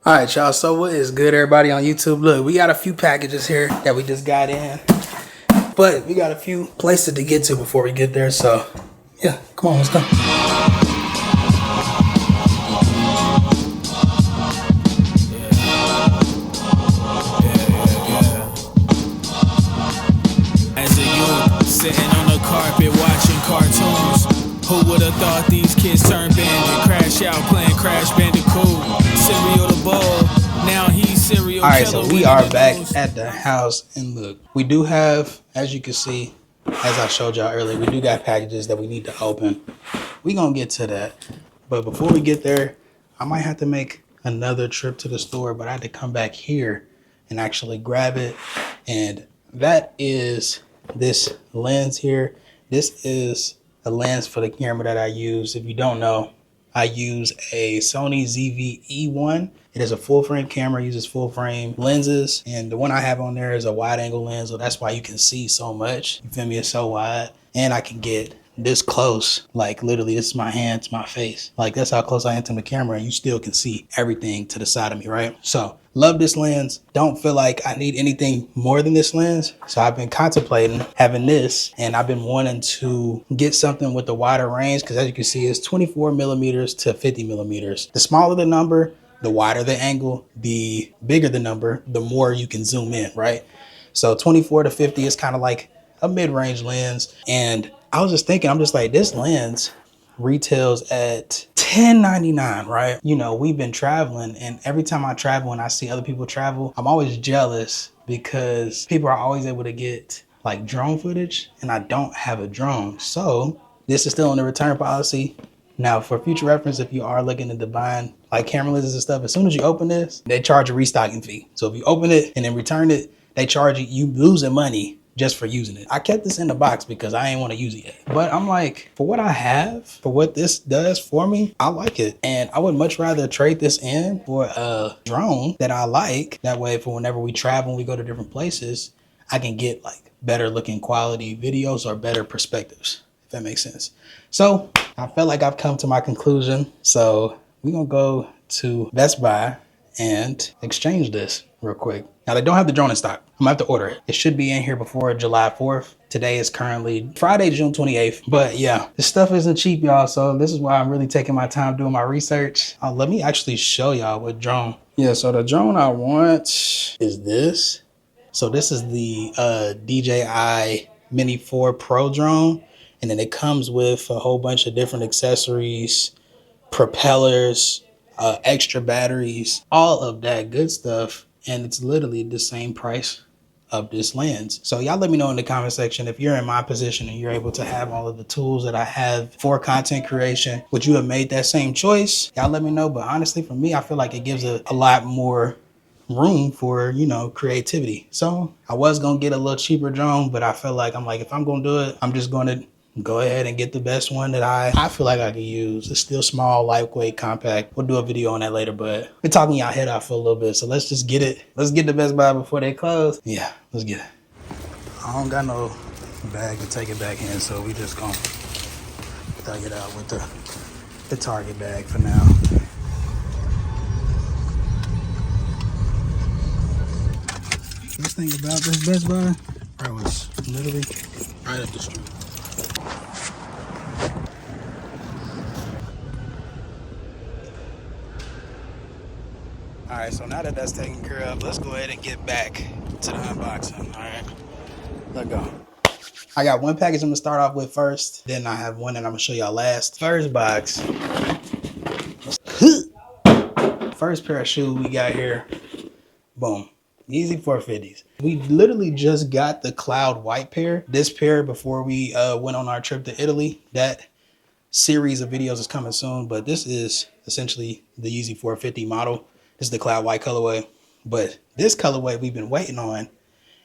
All right, y'all. So what is good, everybody on YouTube? Look, we got a few packages here that we just got in, but we got a few places to get to before we get there. So yeah, come on, let's go. As a youth, sitting on the carpet watching cartoons. Who would have thought these kids turn bandit? Crash out playing Crash Bandicoot. Cereal the bowl, now he's serial All right, killer so we with are the back news. at the house, and look, we do have, as you can see, as I showed y'all earlier, we do got packages that we need to open. We gonna get to that, but before we get there, I might have to make another trip to the store, but I had to come back here and actually grab it, and that is this lens here. This is a lens for the camera that I use. If you don't know, I use a Sony ZV-E1. It is a full frame camera, uses full frame lenses, and the one I have on there is a wide angle lens, so that's why you can see so much. You feel me? It's so wide, and I can get this close, like literally this is my hand to my face. Like that's how close I am to the camera, and you still can see everything to the side of me, right? So love this lens. Don't feel like I need anything more than this lens. So I've been contemplating having this, and I've been wanting to get something with a wider range, because as you can see, it's 24 millimeters to 50 millimeters. The smaller the number, the wider the angle, the bigger the number, the more you can zoom in, right? So 24 to 50 is kind of like a mid-range lens. And I was just thinking, I'm just like, this lens retails at $10.99, right? You know, we've been traveling, and every time I travel and I see other people travel, I'm always jealous because people are always able to get like drone footage, and I don't have a drone. So this is still in the return policy. Now, for future reference, if you are looking into buying like camera lenses and stuff, as soon as you open this, they charge a restocking fee. So if you open it and then return it, they charge you losing money just for using it. I kept this in the box because I ain't want to use it yet. But I'm like, for what I have, for what this does for me, I like it. And I would much rather trade this in for a drone that I like. That way, for whenever we travel and we go to different places, I can get like better looking quality videos or better perspectives, if that makes sense. So I felt like I've come to my conclusion. So we're gonna go to Best Buy and exchange this real quick. Now they don't have the drone in stock. I'm gonna have to order it. It should be in here before July 4th. Today is currently Friday, June 28th. But yeah, this stuff isn't cheap, y'all. So this is why I'm really taking my time doing my research. Let me actually show y'all what drone. Yeah, so the drone I want is this. So this is the DJI Mini 4 Pro drone. And then it comes with a whole bunch of different accessories, propellers, extra batteries, all of that good stuff. And it's literally the same price of this lens. So y'all let me know in the comment section if you're in my position and you're able to have all of the tools that I have for content creation. Would you have made that same choice? Y'all let me know. But honestly, for me, I feel like it gives a lot more room for, you know, creativity. So I was gonna get a little cheaper drone, but I feel like if I'm gonna do it, I'm just gonna go ahead and get the best one that I feel like I can use. It's still small, lightweight, compact. We'll do a video on that later, but we're talking y'all head off for a little bit. So let's just get it. Let's get the Best Buy before they close. Yeah, let's get it. I don't got no bag to take it back in, so we just gonna thug it out with the Target bag for now. This thing about this Best Buy, bro, it's literally right up the street. All right, so now that that's taken care of, let's go ahead and get back to the unboxing. All right, let's go. I got one package I'm gonna start off with first, then I have one that I'm gonna show y'all last. First box. First pair of shoes we got here. Boom. Yeezy 450s. We literally just got the cloud white pair. This pair before we went on our trip to Italy. That series of videos is coming soon, but this is essentially the Yeezy 450 model. This is the cloud white colorway. But this colorway we've been waiting on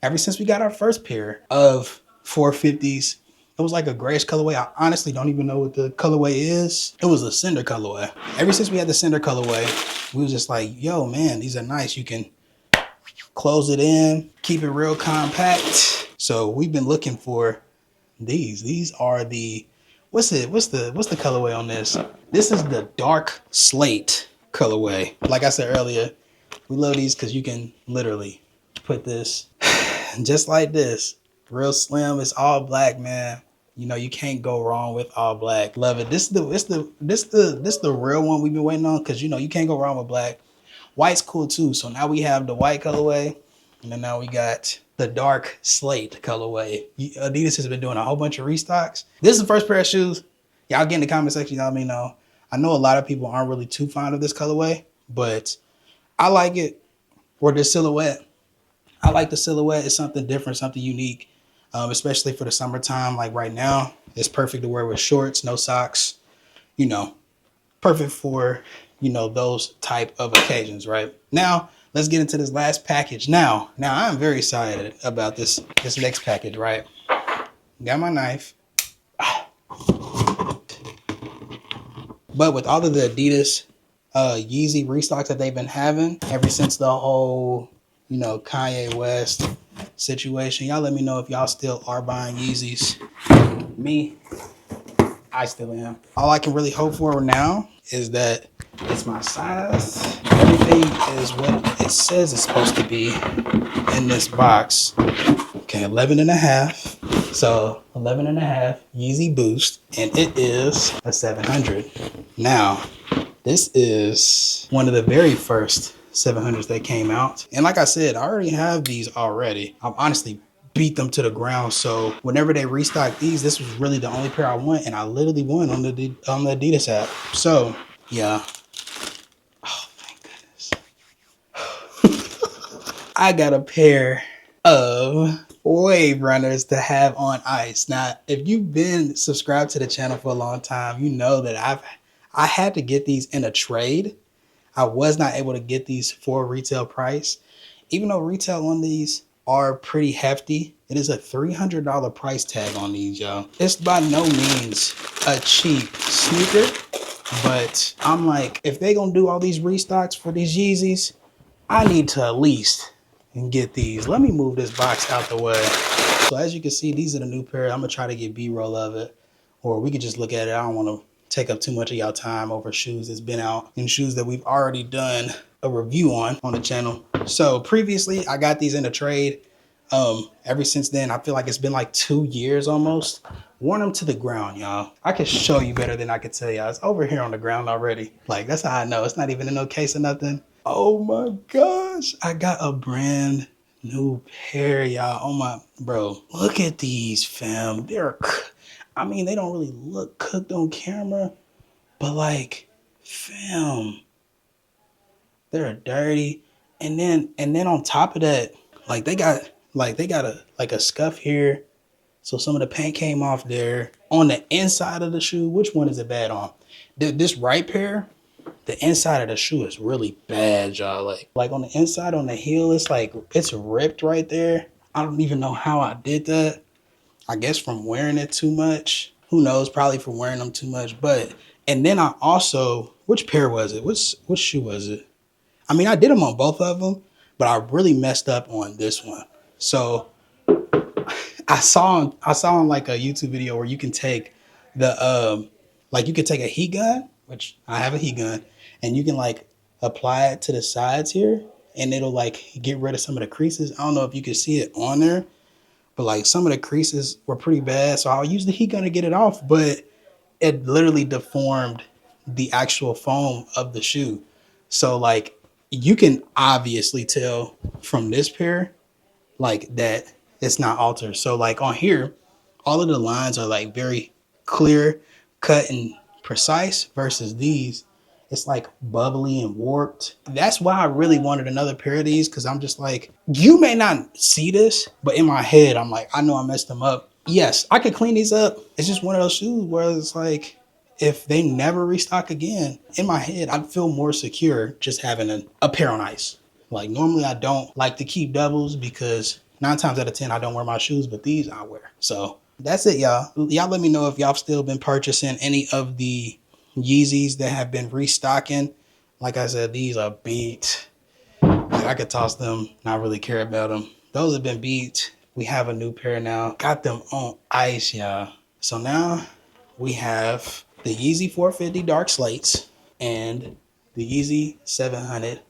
ever since we got our first pair of 450s. It was like a grayish colorway. I honestly don't even know what the colorway is. It was a cinder colorway. Ever since we had the cinder colorway, we was just like, yo, man, these are nice. You can close it in, keep it real compact. So we've been looking for these. These are the, what's the colorway on this? This is the dark slate colorway. Like I said earlier, We love these because you can literally put this just like this. Real slim. It's all black, man. You know, you can't go wrong with all black. Love it. This is the real one we've been waiting on, because you know you can't go wrong with black. White's cool too. So now we have the white colorway, and then now we got the dark slate colorway. Adidas has been doing a whole bunch of restocks. This is the first pair of shoes. Y'all get in the comment section, y'all let me know. I know a lot of people aren't really too fond of this colorway, but I like it. Or this silhouette. I like the silhouette. It's something different, something unique, especially for the summertime. Like right now, it's perfect to wear with shorts, no socks. You know, perfect for, you know, those type of occasions, right? Now, let's get into this last package. Now I'm very excited about this next package, right? Got my knife. But with all of the Adidas Yeezy restocks that they've been having ever since the whole, you know, Kanye West situation, y'all let me know if y'all still are buying Yeezys. Me, I still am. All I can really hope for now is that it's my size. Everything is what it says it's supposed to be in this box. Okay, 11 and a half. So 11 and a half Yeezy Boost, and it is a 700. Now, this is one of the very first 700s that came out. And like I said, I already have these already. I've honestly beat them to the ground. So whenever they restock these, this was really the only pair I want, and I literally won on the Adidas app. So yeah. Oh, thank goodness. I got a pair of wave runners to have on ice. Now, if you've been subscribed to the channel for a long time, you know that I had to get these in a trade. I was not able to get these for retail price. Even though retail on these are pretty hefty, it is a $300 price tag on these, y'all. It's by no means a cheap sneaker, but I'm like, if they gonna do all these restocks for these Yeezys, I need to at least get these. Let me move this box out the way. So as you can see, these are the new pair. I'm gonna try to get B-roll of it, or we could just look at it. I don't want to take up too much of y'all time over shoes that's been out and shoes that we've already done a review on the channel. So previously I got these in a trade. Ever since then, I feel like it's been like 2 years almost. Worn them to the ground, y'all. I can show you better than I can tell y'all. It's over here on the ground already. Like, that's how I know. It's not even in no case or nothing. Oh my gosh. I got a brand new pair, y'all. Oh my, bro. Look at these, fam. I mean, they don't really look cooked on camera, but like, fam, they're dirty. And then on top of that, like they got a scuff here. So some of the paint came off there. On the inside of the shoe, which one is it bad on? This right pair, the inside of the shoe is really bad, y'all. Like on the inside, on the heel, it's ripped right there. I don't even know how I did that. I guess from wearing it too much. Who knows? Probably from wearing them too much. And then I also, which pair was it? Which shoe was it? I mean, I did them on both of them, but I really messed up on this one. So I saw on like a YouTube video where you can take you can take a heat gun, which I have a heat gun, and you can like apply it to the sides here, and it'll like get rid of some of the creases. I don't know if you can see it on there, but like some of the creases were pretty bad. So I'll use the heat gun to get it off, but it literally deformed the actual foam of the shoe. So like you can obviously tell from this pair like that it's not altered. So like on here, all of the lines are like very clear, cut and precise, versus these, it's like bubbly and warped. That's why I really wanted another pair of these, because I'm just like, you may not see this, but in my head, I'm like, I know I messed them up. Yes, I could clean these up. It's just one of those shoes where it's like, if they never restock again, in my head, I'd feel more secure just having a pair on ice. Like normally I don't like to keep doubles because 9 times out of 10, I don't wear my shoes, but these I wear. So that's it, y'all. Y'all let me know if y'all still been purchasing any of the Yeezys that have been restocking. Like I said, these are beat. Like I could toss them, not really care about them. Those have been beat. We have a new pair now. Got them on ice, y'all. So now we have the Yeezy 450 Dark Slates and the Yeezy 700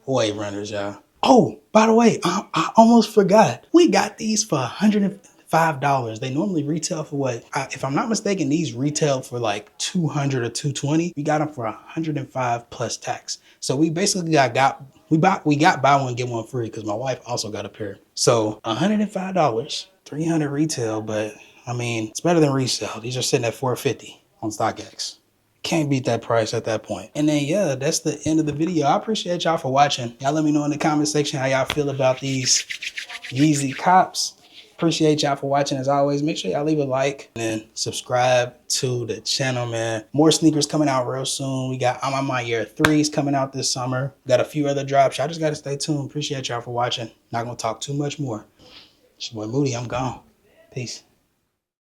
Way runners, y'all. Oh, by the way, I almost forgot. We got these for $105. They normally retail for what? If I'm not mistaken, these retail for like $200 or $220. We got them for $105 plus tax. So we basically got buy one get one free because my wife also got a pair. So $105, $300 retail, but I mean it's better than resale. These are sitting at $450 on StockX. Can't beat that price at that point. And then, yeah, that's the end of the video. I appreciate y'all for watching. Y'all let me know in the comment section how y'all feel about these Yeezy Cops. Appreciate y'all for watching as always. Make sure y'all leave a like and then subscribe to the channel, man. More sneakers coming out real soon. We got I'm on my year 3s coming out this summer. Got a few other drops. Y'all just got to stay tuned. Appreciate y'all for watching. Not going to talk too much more. It's your boy Moody. I'm gone. Peace.